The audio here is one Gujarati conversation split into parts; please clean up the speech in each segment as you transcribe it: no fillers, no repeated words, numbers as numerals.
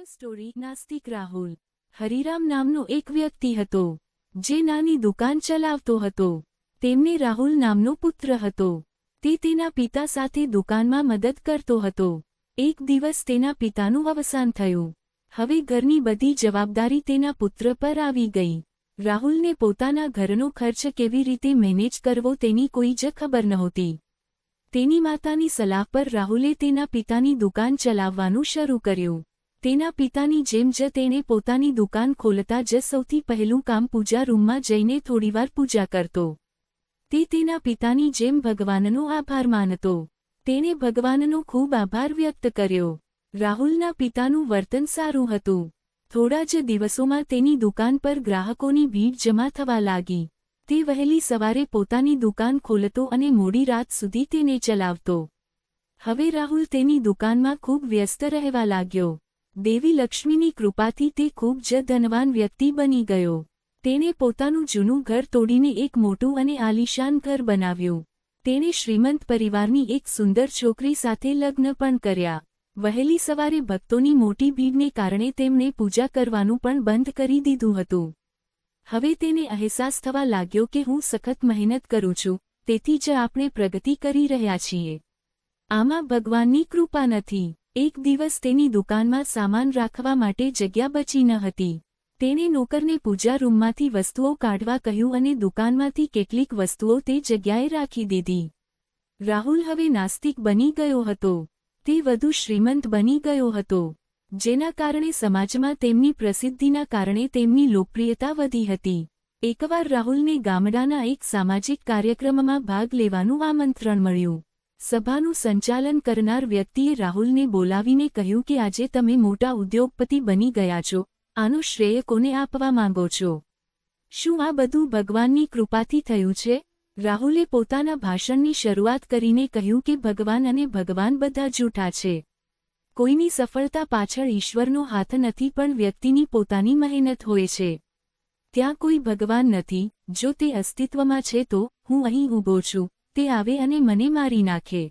સ્ટોરી નાસ્તિક રાહુલ હરિરામ નામનો એક વ્યક્તિ હતો જે નાની દુકાન ચલાવતો હતો। તેમને રાહુલ નામનો પુત્ર હતો। તે તેના પિતા સાથે દુકાનમાં મદદ કરતો હતો। એક દિવસ તેના પિતાનું અવસાન થયું। હવે ઘરની બધી જવાબદારી તેના પુત્ર પર આવી ગઈ। રાહુલને પોતાના ઘરનો ખર્ચ કેવી રીતે મેનેજ કરવો તેની કોઈ જ ખબર નહોતી। તેની માતાની સલાહ પર રાહુલે તેના પિતાની દુકાન ચલાવવાનું શરૂ કર્યું। તેના પિતાની જેમ જ તેણે પોતાની દુકાન ખોલતા જ સૌથી પહેલું કામ પૂજા રૂમમાં જઈને થોડીવાર પૂજા કરતો। તે તેના પિતાની જેમ ભગવાનનો આભાર માનતો। તેણે ભગવાનનો ખૂબ આભાર વ્યક્ત કર્યો। રાહુલના પિતાનું વર્તન સારું હતું। થોડા જ દિવસોમાં તેની દુકાન પર ગ્રાહકોની ભીડ જમા થવા લાગી। તે વહેલી સવારે પોતાની દુકાન ખોલતો અને મોડી રાત સુધી તેને ચલાવતો। હવે રાહુલ તેની દુકાનમાં ખૂબ વ્યસ્ત રહેવા લાગ્યો। દેવી લક્ષ્મીની કૃપાથી તે ખૂબ જ ધનવાન વ્યક્તિ બની ગયો। તેણે પોતાનું જૂનું ઘર તોડીને એક મોટું અને આલીશાન ઘર બનાવ્યું। તેણે શ્રીમંત પરિવારની એક સુંદર છોકરી સાથે લગ્ન પણ કર્યા। વહેલી સવારે ભક્તોની મોટી ભીડને કારણે તેમણે પૂજા કરવાનું પણ બંધ કરી દીધું હતું। હવે તેને અહેસાસ થવા લાગ્યો કે હું સખત મહેનત કરું છું, તેથી જ આપણે પ્રગતિ કરી રહ્યા છીએ। આમાં ભગવાનની કૃપા નથી। એક દિવસ તેની દુકાનમાં સામાન રાખવા માટે જગ્યા બચી ન હતી। તેણે નોકરને પૂજા રૂમમાંથી વસ્તુઓ કાઢવા કહ્યું અને દુકાનમાંથી કેટલીક વસ્તુઓ તે જગ્યાએ રાખી દીધી। રાહુલ હવે નાસ્તિક બની ગયો હતો। તે વધુ શ્રીમંત બની ગયો હતો, જેના કારણે સમાજમાં તેમની પ્રસિદ્ધિના કારણે તેમની લોકપ્રિયતા વધી હતી। એકવાર રાહુલને ગામડાના એક સામાજિક કાર્યક્રમમાં ભાગ લેવાનું આમંત્રણ મળ્યું। સભાનું સંચાલન કરનાર વ્યક્તિએ રાહુલને બોલાવીને કહ્યું કે આજે તમે મોટા ઉદ્યોગપતિ બની ગયા છો, આનો શ્રેય કોને આપવા માંગો છો? શું આ બધું ભગવાનની કૃપાથી થયું છે? રાહુલે પોતાના ભાષણની શરૂઆત કરીને કહ્યું કે ભગવાન અને ભગવાન બધા જૂઠા છે। કોઈની સફળતા પાછળ ઈશ્વરનો હાથ નથી પણ વ્યક્તિની પોતાની મહેનત હોય છે। ત્યાં કોઈ ભગવાન નથી। જો તે અસ્તિત્વમાં છે તો હું અહીં ઊભો છું, તે આવે અને મને મારી નાખે।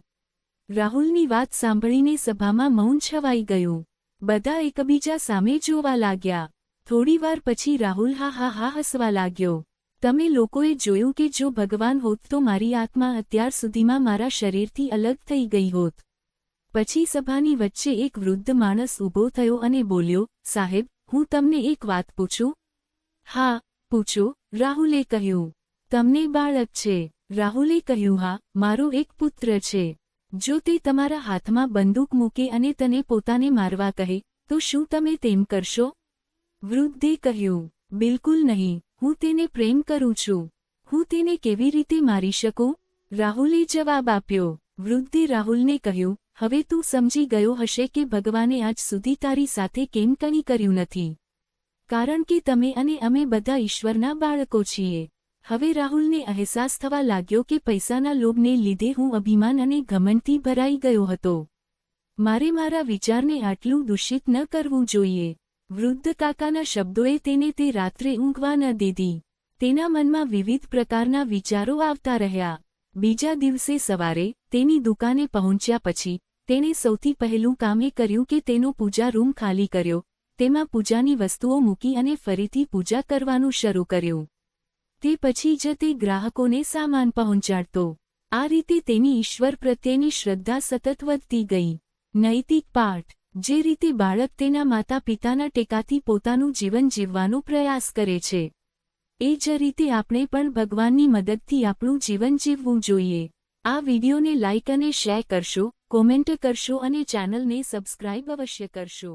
રાહુલની વાત સાંભળીને સભામાં મૌન છવાઈ ગયું। બધા એકબીજા સામે જોવા લાગ્યા। થોડીવાર પછી રાહુલ હા હા હા હસવા લાગ્યો। તમે લોકોએ જોયું કે જો ભગવાન હોત તો મારી આત્મા અત્યાર સુધીમાં મારા શરીરથી અલગ થઈ ગઈ હોત। પછી સભાની વચ્ચે એક વૃદ્ધ માણસ ઊભો થયો અને બોલ્યો, સાહેબ, હું તમને એક વાત પૂછું? હા, પૂછો, રાહુલે કહ્યું। તમને બાળક છે? રાહુલે કહ્યું, હા, મારો એક પુત્ર છે। જો તે તમારા હાથમાં બંદૂક મૂકે અને તને પોતાને મારવા કહે તો શું તમે તેમ કરશો? વૃદ્ધે કહ્યું, બિલકુલ નહીં, હું તેને પ્રેમ કરું છું। હું તેને કેવી રીતે મારી શકું? રાહુલે જવાબ આપ્યો। વૃદ્ધે રાહુલને કહ્યું, હવે તું સમજી ગયો હશે કે ભગવાને આજ સુધી તારી સાથે કેમ કંઈ કર્યું નથી, કારણ કે તમે અને અમે બધા ઈશ્વરના બાળકો છીએ। હવે રાહુલને અહેસાસ થવા લાગ્યો કે પૈસાના લોભને લીધે હું અભિમાન અને ઘમંડથી ભરાઈ ગયો હતો। મારે મારા વિચારને આટલું દૂષિત ન કરવું જોઈએ। વૃદ્ધ કાકાના શબ્દોએ તેને તે રાત્રે ઊંઘવા ન દીધી। તેના મનમાં વિવિધ પ્રકારના વિચારો આવતા રહ્યા। બીજા દિવસે સવારે તેની દુકાને પહોંચ્યા પછી તેણે સૌથી પહેલું કામ એ કર્યું કે તેનો પૂજા રૂમ ખાલી કર્યો, તેમાં પૂજાની વસ્તુઓ મૂકી અને ફરીથી પૂજા કરવાનું શરૂ કર્યું। તે પછી જ તે ગ્રાહકોને સામાન પહોંચાડતો। આ રીતે તેની ઈશ્વર પ્રત્યેની શ્રદ્ધા સતત વધતી ગઈ। નૈતિક પાઠ: જે રીતે બાળક તેના માતા પિતાના ટેકાથી પોતાનું જીવન જીવવાનો પ્રયાસ કરે છે, એ જ રીતે આપણે પણ ભગવાનની મદદથી આપણું જીવન જીવવું જોઈએ। આ વિડિયોને લાઇક અને શેર કરશો, કોમેન્ટ કરશો અને ચેનલને સબસ્ક્રાઇબ અવશ્ય કરશો।